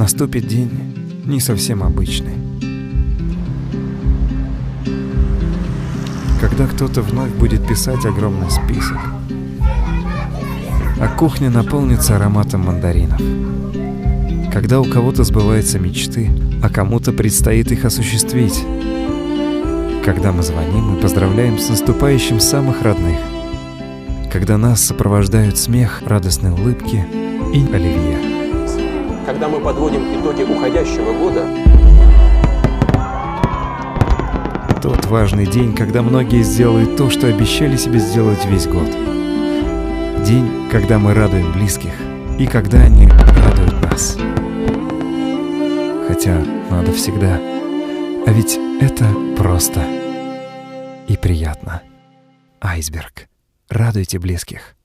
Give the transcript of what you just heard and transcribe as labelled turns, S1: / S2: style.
S1: наступит день не совсем обычный. Когда кто-то вновь будет писать огромный список, а кухня наполнится ароматом мандаринов. Когда у кого-то сбываются мечты, а кому-то предстоит их осуществить. Когда мы звоним и поздравляем с наступающим самых родных. Когда нас сопровождают смех, радостные улыбки и оливье.
S2: Когда мы подводим итоги уходящего года,
S1: тот важный день, когда многие сделают то, что обещали себе сделать весь год. День, когда мы радуем близких, и когда они радуют нас. Хотя надо всегда. А ведь это просто и приятно. Айсберг. Радуйте близких.